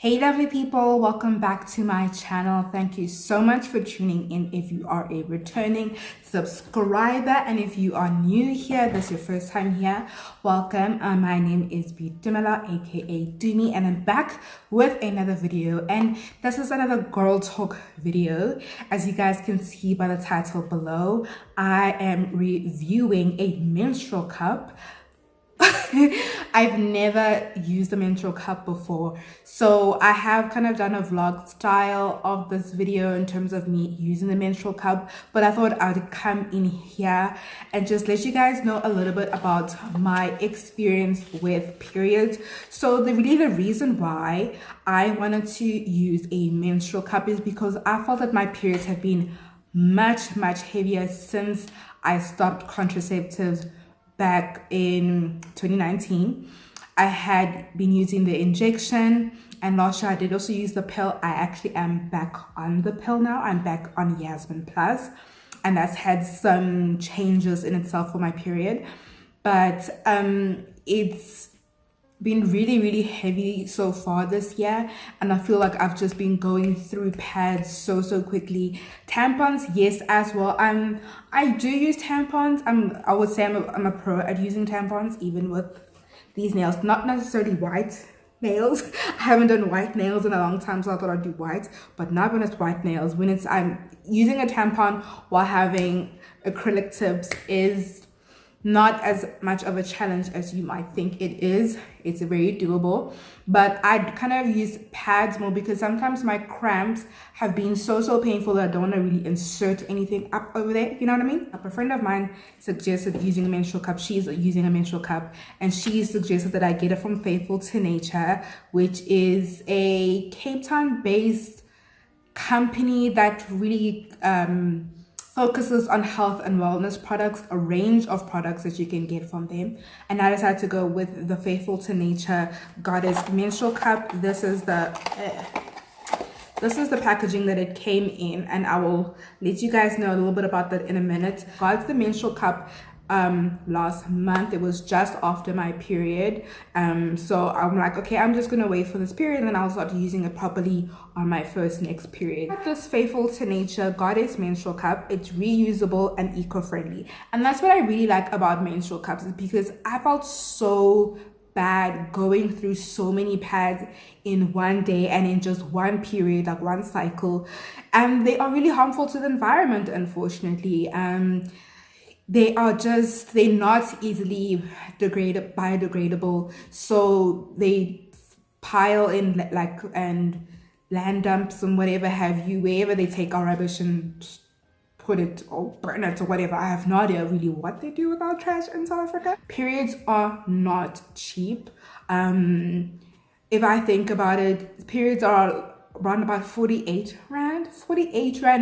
Hey lovely people, welcome back to my channel. Thank you so much for tuning in. If you are a returning subscriber and if you are new here, this is your first time here, welcome. My name is Boitumelo, aka Doomy, and I'm back with another video, and this is another girl talk video. As you guys can see by the title below, I am reviewing a menstrual cup. I've never used a menstrual cup before, so I have kind of done a vlog style of this video in terms of me using the menstrual cup, but I thought I would come in here and just let you guys know a little bit about my experience with periods. So the reason why I wanted to use a menstrual cup is because I felt that my periods have been much heavier since I stopped contraceptives back in 2019. I had been using the injection, and last year I did also use the pill. I actually am back on the pill now. I'm back on Yasmin Plus, and that's had some changes in itself for my period, but it's been really heavy so far this year, and I feel like I've just been going through pads so quickly. Tampons, yes, as well. I do use tampons. I would say I'm a pro at using tampons, even with these nails. Not necessarily white nails. I haven't done white nails in a long time, so I thought I'd do white, but not when it's white nails. When it's I'm using a tampon while having acrylic tips is not as much of a challenge as you might think it is. It's very doable, but I kind of use pads more because sometimes my cramps have been so painful that I don't want to really insert anything up over there, you know what I mean? A friend of mine suggested using a menstrual cup. She's using a menstrual cup, and she suggested that I get it from Faithful to Nature, which is a Cape Town based company that really focuses on health and wellness products, a range of products that you can get from them. And I decided to go with the Faithful to Nature Goddess menstrual cup. This is the packaging that it came in, and I will let you guys know a little bit about that in a minute. Got the menstrual cup last month. It was just after my period, so I'm like, okay, I'm just gonna wait for this period and then I'll start using it properly on my next period. This Faithful to Nature Goddess menstrual cup, it's reusable and eco-friendly, and that's what I really like about menstrual cups, is because I felt so bad going through so many pads in one day and in just one period, like one cycle, and they are really harmful to the environment, unfortunately. They're not easily biodegradable, so they pile in and land dumps and whatever have you, wherever they take our rubbish and just put it or burn it or whatever. I have no idea really what they do with our trash in South Africa. Periods are not cheap. If I think about it, periods are around about 48 rand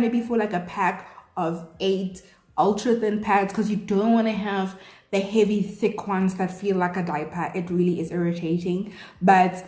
maybe, for like a pack of 8 ultra thin pads, because you don't want to have the heavy thick ones that feel like a diaper. It really is irritating, but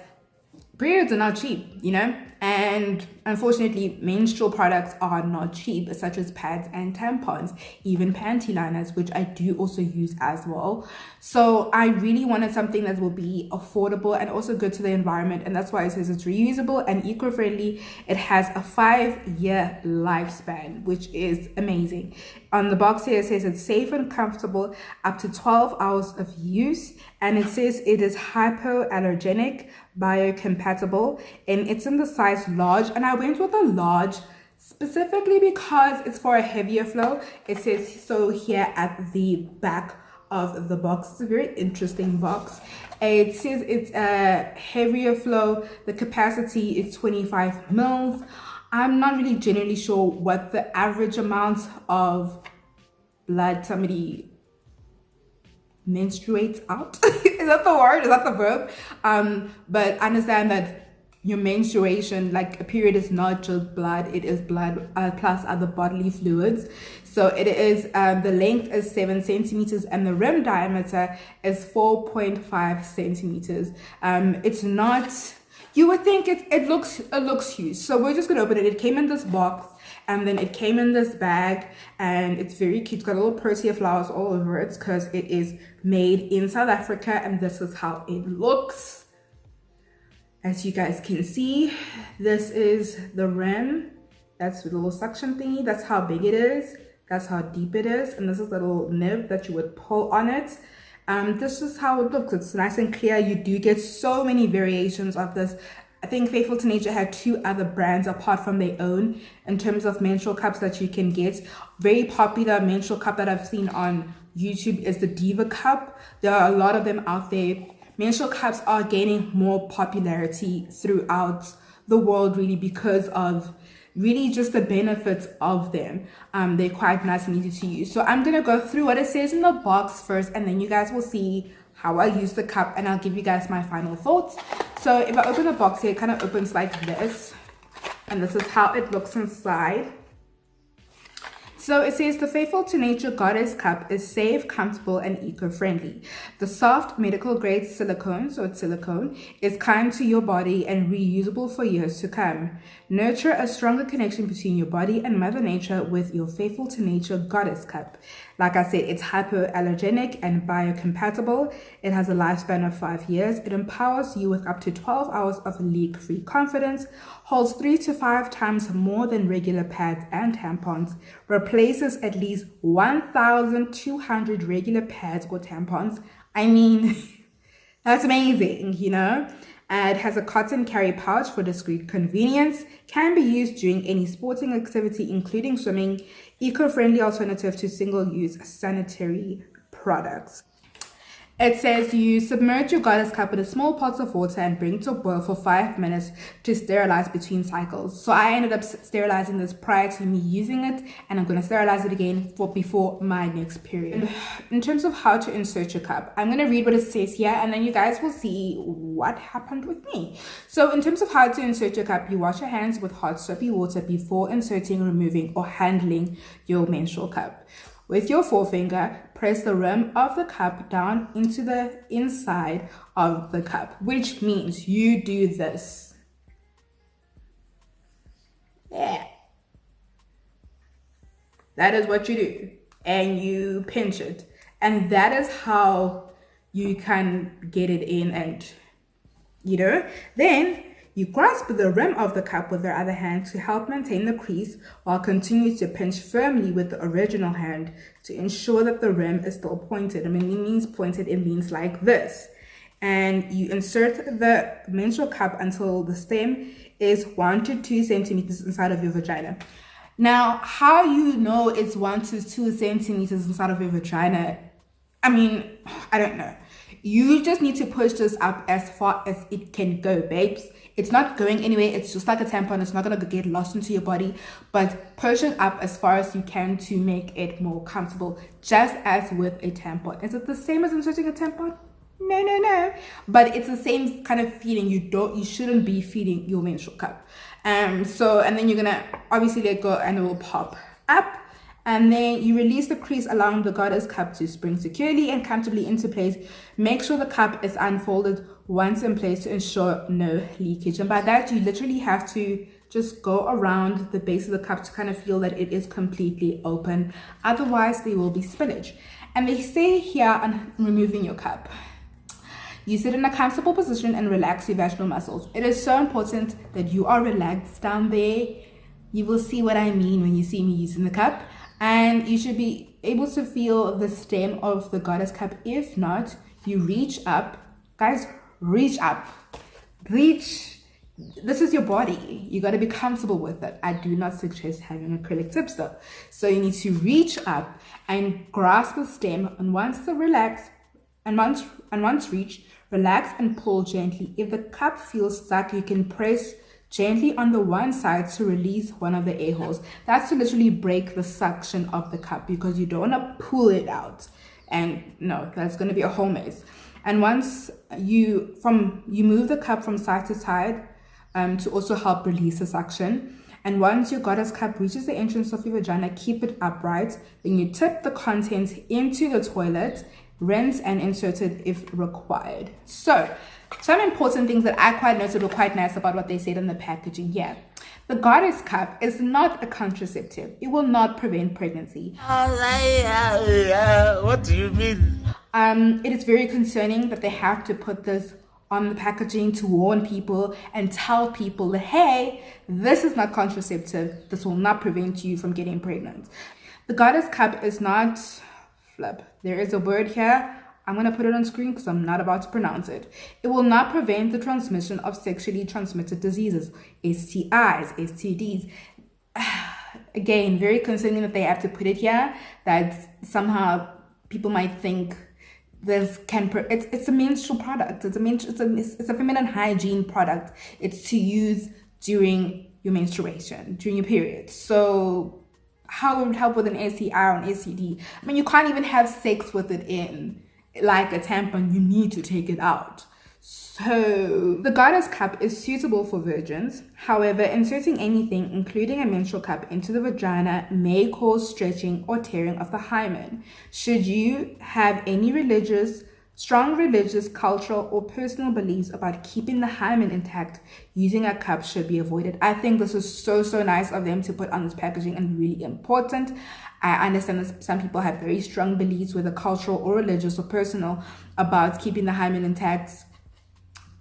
periods are not cheap, you know, and unfortunately menstrual products are not cheap, such as pads and tampons, even panty liners, which I do also use as well. So I really wanted something that will be affordable and also good to the environment, and that's why it says it's reusable and eco-friendly. It has a 5-year lifespan, which is amazing. On the box here it says it's safe and comfortable up to 12 hours of use, and it says it is hypoallergenic, biocompatible, and it's in the size large, and I went with a large specifically because it's for a heavier flow. It says so here at the back of the box. It's a very interesting box. It says it's a heavier flow. The capacity is 25 mils. I'm not really generally sure what the average amount of blood somebody menstruates out. Is that the word? Is that the verb? But understand that your menstruation, like a period, is not just blood. It is blood plus other bodily fluids. So it is the length is 7 centimeters and the rim diameter is 4.5 centimeters. It's not, you would think it looks huge. So we're just gonna open it. It came in this box, and then it came in this bag, and it's very cute. It's got little Protea flowers all over it because it is made in South Africa, and this is how it looks. As you guys can see, this is the rim. That's the little suction thingy. That's how big it is. That's how deep it is. And this is the little nib that you would pull on it. This is how it looks. It's nice and clear. You do get so many variations of this. I think Faithful to Nature had 2 other brands apart from their own in terms of menstrual cups that you can get. Very popular menstrual cup that I've seen on YouTube is the Diva cup. There are a lot of them out there. Menstrual cups are gaining more popularity throughout the world, really, because of really just the benefits of them. They're quite nice and easy to use. So I'm gonna go through what it says in the box first, and then you guys will see how I use the cup, and I'll give you guys my final thoughts. So if I open the box here, it kind of opens like this, and this is how it looks inside. So it says the Faithful to Nature Goddess Cup is safe, comfortable, and eco-friendly. The soft medical-grade silicone, so it's silicone, is kind to your body and reusable for years to come. Nurture a stronger connection between your body and Mother Nature with your Faithful to Nature Goddess Cup. Like I said, it's hypoallergenic and biocompatible. It has a lifespan of 5 years. It empowers you with up to 12 hours of leak-free confidence, holds 3 to 5 times more than regular pads and tampons, replaces at least 1,200 regular pads or tampons. I mean, that's amazing, you know? And it has a cotton carry pouch for discreet convenience, can be used during any sporting activity, including swimming, eco-friendly alternative to single-use sanitary products. It says you submerge your goddess cup in a small pot of water and bring it to a boil for 5 minutes to sterilize between cycles. So I ended up sterilizing this prior to me using it, and I'm going to sterilize it again before my next period. In terms of how to insert your cup, I'm going to read what it says here, and then you guys will see what happened with me. So in terms of how to insert your cup, you wash your hands with hot soapy water before inserting, removing, or handling your menstrual cup. With your forefinger, press the rim of the cup down into the inside of the cup, which means you do this. Yeah. That is what you do. And you pinch it. And that is how you can get it in, and, you know, then you grasp the rim of the cup with the other hand to help maintain the crease while continuing to pinch firmly with the original hand to ensure that the rim is still pointed. I mean, it means pointed, it means like this. And you insert the menstrual cup until the stem is 1 to 2 centimeters inside of your vagina. Now, how you know it's 1 to 2 centimeters inside of your vagina, I mean, I don't know. You just need to push this up as far as it can go, babes. It's not going anywhere. It's just like a tampon. It's not going to get lost into your body. But push it up as far as you can to make it more comfortable, just as with a tampon. Is it the same as inserting a tampon? No. But it's the same kind of feeling. You shouldn't be feeding your menstrual cup. And then you're going to obviously let go and it will pop up. And then you release the crease allowing the goddess cup to spring securely and comfortably into place. Make sure the cup is unfolded once in place to ensure no leakage. And by that, you literally have to just go around the base of the cup to kind of feel that it is completely open. Otherwise, there will be spillage. And they say here on removing your cup, you sit in a comfortable position and relax your vaginal muscles. It is so important that you are relaxed down there. You will see what I mean when you see me using the cup. And you should be able to feel the stem of the goddess cup. If not, you reach up. Guys, reach up. Reach. This is your body. You got to be comfortable with it. I do not suggest having acrylic tips though. So you need to reach up and grasp the stem. And once reached, relax and pull gently. If the cup feels stuck, you can press gently on the one side to release one of the air holes. That's to literally break the suction of the cup, because you don't want to pull it out. And no, that's going to be a whole mess. And once you move the cup from side to side to also help release the suction. And once your goddess cup reaches the entrance of your vagina, keep it upright. Then you tip the contents into the toilet, rinse and insert it if required. So some important things that I quite noted were quite nice about what they said in the packaging here. The goddess cup is not a contraceptive. It will not prevent pregnancy. What do you mean? It is very concerning that they have to put this on the packaging to warn people and tell people that, hey, this is not contraceptive. This will not prevent you from getting pregnant. The goddess cup is not flip. There is a word here. I'm going to put it on screen because I'm not about to pronounce it. It will not prevent the transmission of sexually transmitted diseases, STIs, STDs. Again, very concerning that they have to put it here, that somehow people might think this can it's a menstrual product. It's a feminine hygiene product. It's to use during your menstruation, during your period. So how would it help with an STI or an STD? I mean, you can't even have sex with it in, like a tampon. You need to take it out. So the goddess cup is suitable for virgins. However, inserting anything, including a menstrual cup, into the vagina may cause stretching or tearing of the hymen. Should you have any strong religious, cultural, or personal beliefs about keeping the hymen intact, using a cup should be avoided. I think this is so nice of them to put on this packaging and really important. I understand that some people have very strong beliefs, whether cultural or religious or personal, about keeping the hymen intact,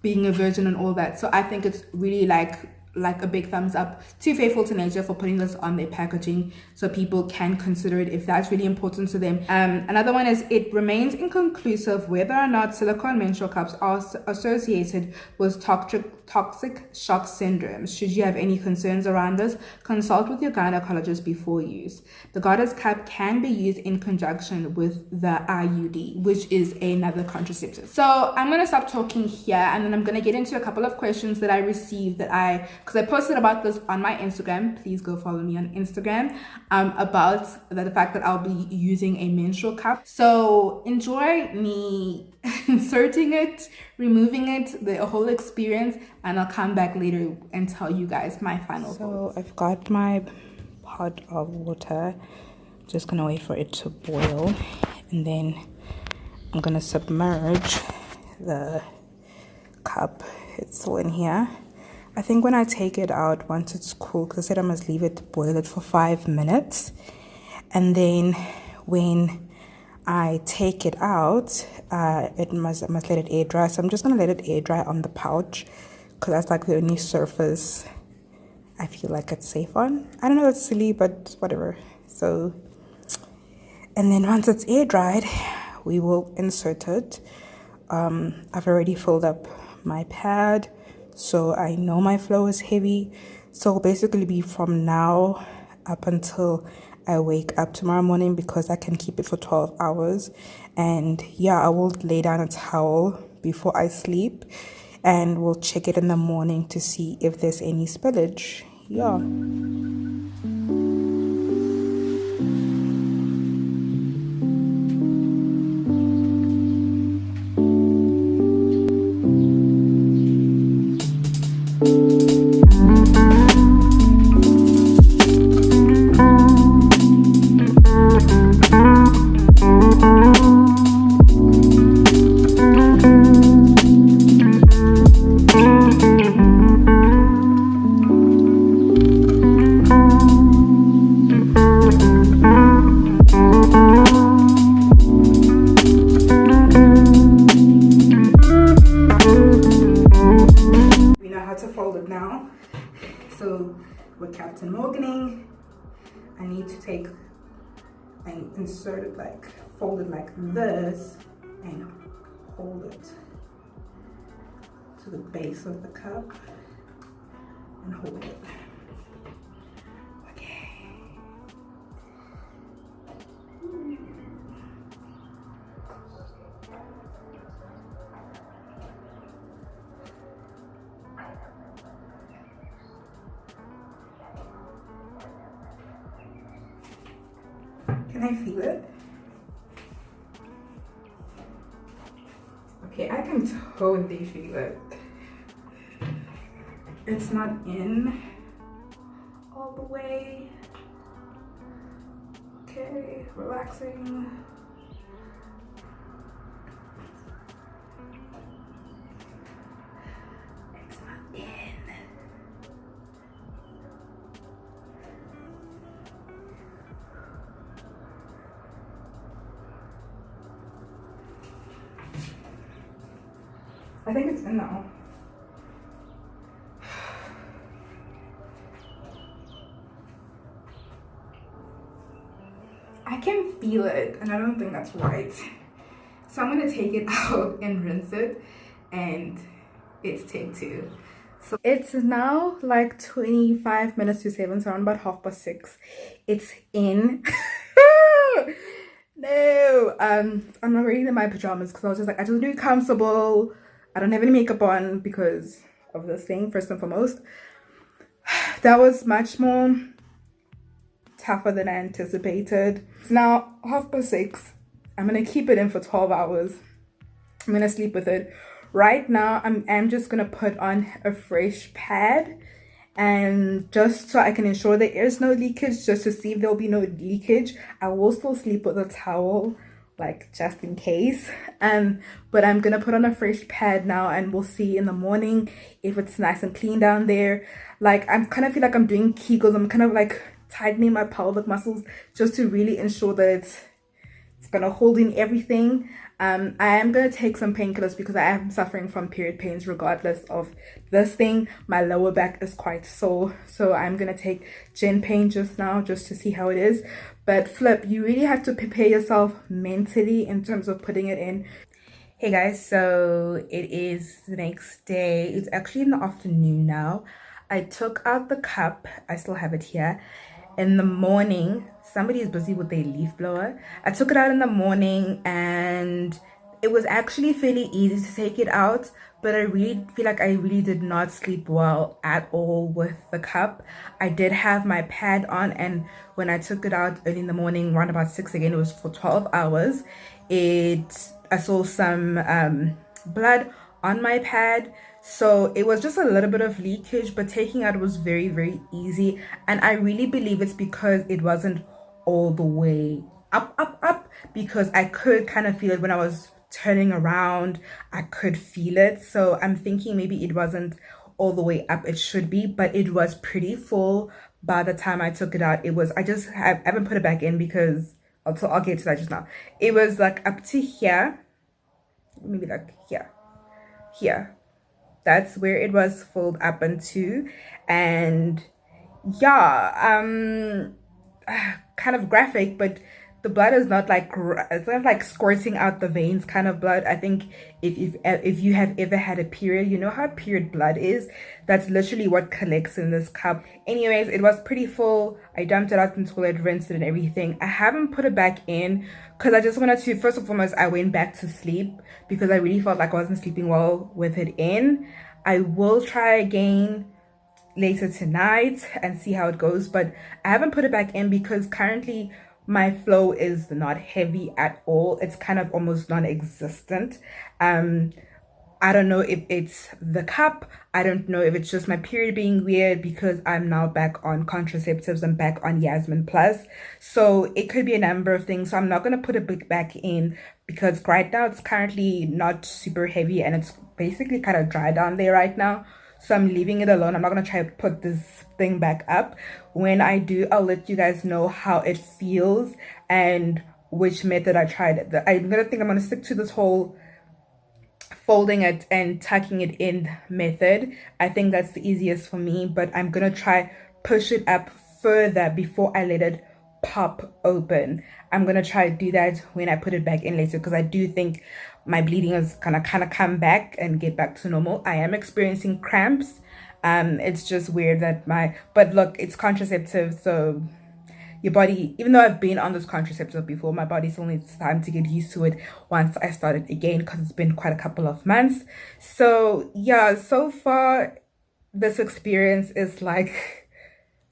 being a virgin and all that. So I think it's really like a big thumbs up to Faithful to Nature for putting this on their packaging so people can consider it if that's really important to them. Another one is, it remains inconclusive whether or not silicone menstrual cups are associated with toxic shock syndrome. Should you have any concerns around this, consult with your gynecologist before use. The goddess cup can be used in conjunction with the IUD, which is another contraceptive. So I'm going to stop talking here, and then I'm going to get into a couple of questions that I received because I posted about this on my Instagram. Please go follow me on Instagram, about the fact that I'll be using a menstrual cup. So enjoy me inserting it, removing it, the whole experience, and I'll come back later and tell you guys my final thoughts. So I've got my pot of water, just gonna wait for it to boil, and then I'm gonna submerge the cup. It's still in here. I think when I take it out, once it's cool, because I said I must leave it to boil it for 5 minutes, and then when I take it out, I must let it air dry. So I'm just gonna let it air dry on the pouch, because that's like the only surface I feel like it's safe on. I don't know, that's silly, but whatever. So, and then once it's air dried, we will insert it. I've already filled up my pad, so I know my flow is heavy. So it'll basically be from now up until I wake up tomorrow morning, because I can keep it for 12 hours. And yeah, I will lay down a towel before I sleep, and we'll check it in the morning to see if there's any spillage. Yeah. I need to take and insert it, like fold it like this, and hold it to the base of the cup and hold it. Okay. Can I feel it? Okay, I can totally feel it. It's not in all the way. Okay, relaxing. It's not in. I think it's in now. I can feel it, and I don't think that's right. So I'm gonna take it out and rinse it, and it's take two. So it's now like 25 minutes to 7, so around about 6:30. It's in. No, I'm not ready in my pajamas because I was just like, I just want to be comfortable. I don't have any makeup on because of this thing, first and foremost. That was much more tougher than I anticipated. It's now 6:30. I'm gonna keep it in for 12 hours. I'm gonna sleep with it. Right now, I'm just gonna put on a fresh pad, and just so I can ensure there is no leakage, just to see if there'll be no leakage. I will still sleep with a towel, like just in case. But I'm gonna put on a fresh pad now, and we'll see in the morning if it's nice and clean down there. Like, I'm kind of feel like I'm doing Kegels. I'm kind of like tightening my pelvic muscles just to really ensure that it's gonna hold in everything. I am gonna take some painkillers because I am suffering from period pains regardless of this thing. My lower back is quite sore, so I'm gonna take Gen Pain just now just to see how it is. But flip, you really have to prepare yourself mentally in terms of putting it in. Hey guys, so it is the next day. It's actually in the afternoon now. I took out the cup. I still have it here. In the morning, somebody is busy with their leaf blower. I took it out in the morning, and it was actually fairly easy to take it out, but I really feel like I really did not sleep well at all with the cup. I did have my pad on, and when I took it out early in the morning, around about 6 again, it was for 12 hours. I saw some blood on my pad. So it was just a little bit of leakage, but taking out was very, very easy. And I really believe it's because it wasn't all the way up, because I could kind of feel it when I was turning around. I could feel it. So I'm thinking maybe it wasn't all the way up. It should be, but it was pretty full by the time I took it out. I haven't put it back in because I'll get to that just now. It was like up to here, maybe like here. That's where it was filled up into. And yeah, kind of graphic, but the blood is not like, it's not like squirting out the veins kind of blood. I think if you have ever had a period, you know how period blood is. That's literally what collects in this cup. Anyways, it was pretty full. I dumped it out in the toilet, rinsed it and everything. I haven't put it back in because I just wanted to, first and foremost, I went back to sleep because I really felt like I wasn't sleeping well with it in. I will try again later tonight and see how it goes, but I haven't put it back in because currently my flow is not heavy at all. It's kind of almost non-existent. I don't know if it's the cup. I don't know if it's just my period being weird because I'm now back on contraceptives. I'm back on Yasmin Plus. So it could be a number of things. So I'm not going to put it back in because right now it's currently not super heavy and it's basically kind of dry down there right now. So I'm leaving it alone. I'm not going to try to put this thing back up. When I do, I'll let you guys know how it feels and which method I tried. I'm going to stick to this whole folding it and tucking it in method. I think that's the easiest for me, but I'm going to try push it up further before I let it pop open. I'm going to try to do that when I put it back in later because I do think my bleeding is gonna kind of come back and get back to normal. I am experiencing cramps. It's just weird that but look, it's contraceptive, so your body, even though I've been on this contraceptive before, my body still needs time to get used to it once I start it again because it's been quite a couple of months. So yeah, so far this experience is like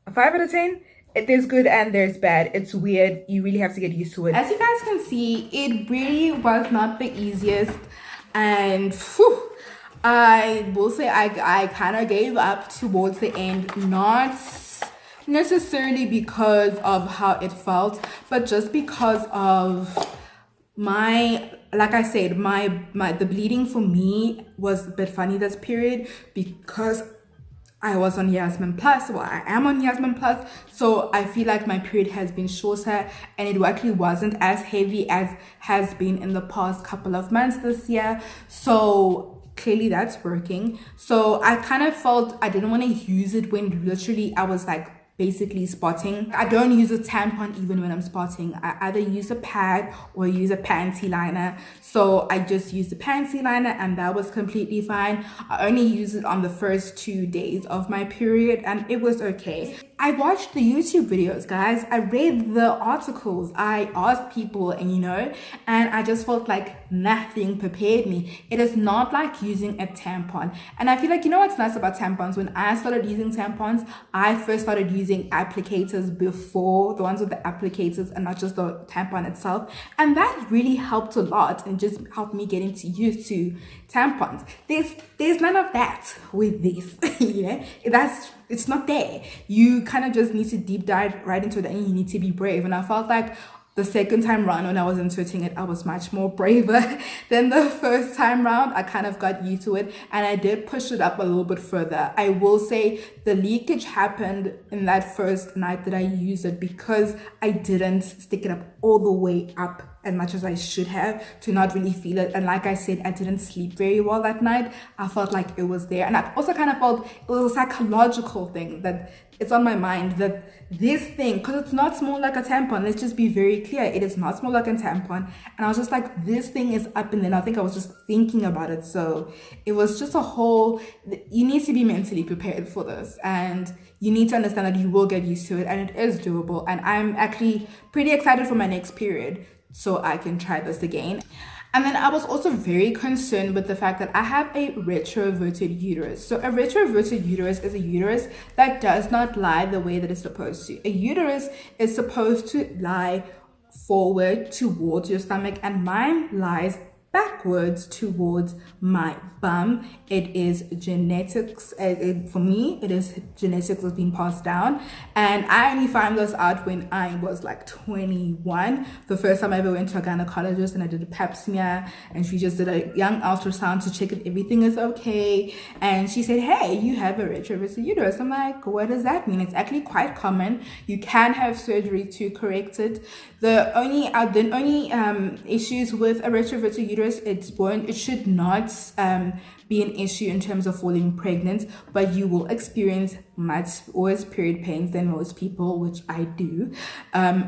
a 5 out of 10. There's good and there's bad. It's weird. You really have to get used to it. As you guys can see, it really was not the easiest. And whew, I will say I kind of gave up towards the end. Not necessarily because of how it felt, but just because of like I said, the bleeding for me was a bit funny this period because I was on Yasmin Plus. Well, I am on Yasmin Plus, so I feel like my period has been shorter and it actually wasn't as heavy as has been in the past couple of months this year. So clearly that's working. So I kind of felt I didn't want to use it when literally I was like basically spotting. I don't use a tampon even when I'm spotting. I either use a pad or use a panty liner. So I just used the panty liner and that was completely fine. I only use it on the first 2 days of my period and it was okay. I watched the YouTube videos, guys. I read the articles. I asked people and I just felt like nothing prepared me. It is not like using a tampon. And I feel like, what's nice about tampons? When I started using tampons, I first started using applicators before, the ones with the applicators and not just the tampon itself. And that really helped a lot and just helped me getting used to tampons. There's none of that with this. It's not there. You kind of just need to deep dive right into it and you need to be brave. And I felt like the second time round when I was inserting it, I was much more braver than the first time round. I kind of got used to it and I did push it up a little bit further. I will say the leakage happened in that first night that I used it because I didn't stick it up all the way up as much as I should have to not really feel it. And like I said, I didn't sleep very well that night. I felt like it was there. And I also kind of felt it was a psychological thing that it's on my mind that this thing, because it's not small like a tampon, let's just be very clear, it is not small like a tampon. And I was just like, this thing is up, and then I think I was just thinking about it. So it was just you need to be mentally prepared for this, and you need to understand that you will get used to it, and it is doable. And I'm actually pretty excited for my next period so I can try this again. And then I was also very concerned with the fact that I have a retroverted uterus. So a retroverted uterus is a uterus that does not lie the way that it's supposed to. A uterus is supposed to lie forward towards your stomach, and mine lies backwards towards my bum. It is genetics. For me, it is genetics that's been passed down. And I only found this out when I was like 21. The first time I ever went to a gynecologist and I did a pap smear, and she just did a young ultrasound to check if everything is okay. And she said, hey, you have a retroverted uterus. I'm like, what does that mean? It's actually quite common. You can have surgery to correct it. The only issues with a retroverted uterus, it should not be an issue in terms of falling pregnant, but you will experience much worse period pains than most people, which I do.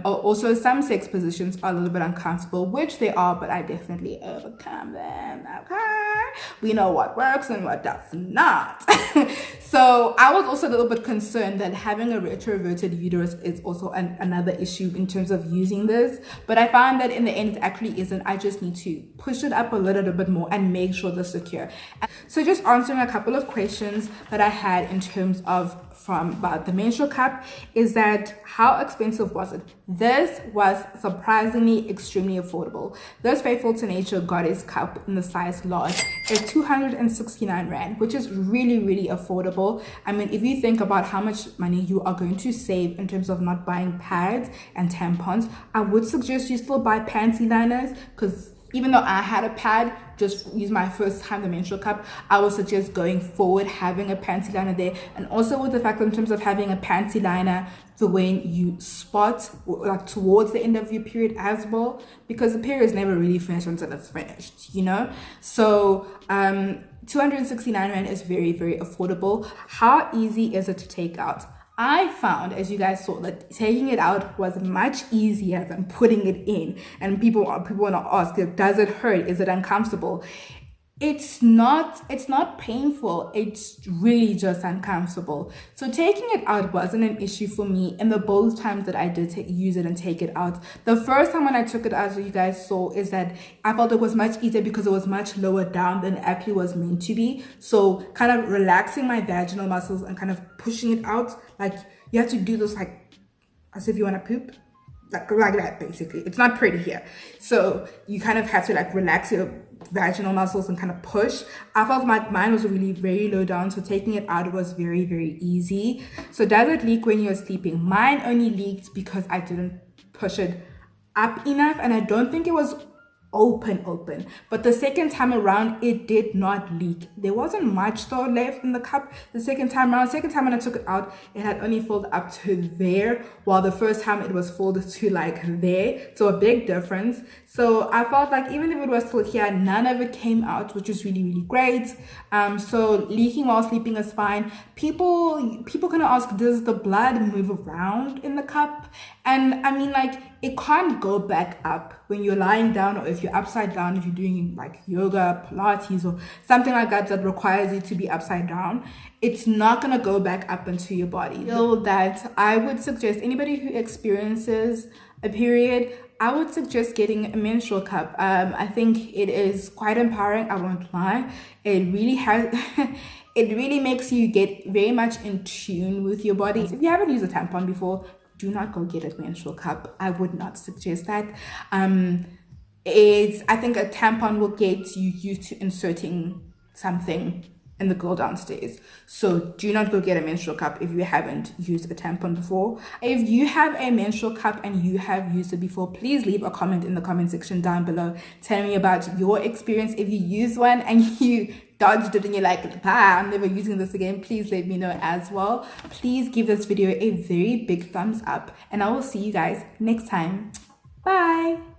Also, some sex positions are a little bit uncomfortable, which they are, but I definitely overcome them. Okay, we know what works and what does not. So I was also a little bit concerned that having a retroverted uterus is also another issue in terms of using this, but I found that in the end it actually isn't. I just need to push it up a little bit more and make sure they're secure. So just answering a couple of questions that I had in terms of from about the menstrual cup is that how expensive was it? This was surprisingly extremely affordable. This Faithful to Nature Goddess cup in the size large is 269 Rand, which is really, really affordable. I mean, if you think about how much money you are going to save in terms of not buying pads and tampons, I would suggest you still buy panty liners, because even though I had a pad, just use my first time the menstrual cup, I would suggest going forward having a panty liner there. And also with the fact that in terms of having a panty liner for when you spot like towards the end of your period as well, because the period is never really finished until it's finished, So 269 Rand is very, very affordable. How easy is it to take out? I found, as you guys saw, that taking it out was much easier than putting it in. And people want to ask, does it hurt? Is it uncomfortable? It's not painful. It's really just uncomfortable. So taking it out wasn't an issue for me in the both times that I did use it and take it out. The first time when I took it out, as you guys saw, is that I felt it was much easier because it was much lower down than it actually was meant to be. So kind of relaxing my vaginal muscles and kind of pushing it out, like you have to do this like as if you want to poop. Like that, basically. It's not pretty here. So you kind of have to like relax your vaginal muscles and kind of push. I felt mine was really very low down, so taking it out was very, very easy. So does it leak when you're sleeping? Mine only leaked because I didn't push it up enough, and I don't think it was open. But the second time around, it did not leak. There wasn't much though left in the cup the second time when I took it out, it had only filled up to there, while the first time it was filled to like there. So a big difference. So I felt like even if it was still here, none of it came out, which was really great. So leaking while sleeping is fine. People gonna ask, does the blood move around in the cup? And I mean, like, it can't go back up when you're lying down, or if you're upside down, if you're doing like yoga, Pilates, or something like that that requires you to be upside down. It's not gonna go back up into your body. So that I would suggest anybody who experiences a period, I would suggest getting a menstrual cup. I think it is quite empowering, I won't lie. It really has it really makes you get very much in tune with your body. If you haven't used a tampon before, do not go get a menstrual cup. I would not suggest that. I think a tampon will get you used to inserting something in the girl downstairs. So do not go get a menstrual cup if you haven't used a tampon before. If you have a menstrual cup and you have used it before, please leave a comment in the comment section down below telling me about your experience. If you use one and you dodged it and you're like, I'm never using this again, please let me know as well. Please give this video a very big thumbs up, and I will see you guys next time. Bye.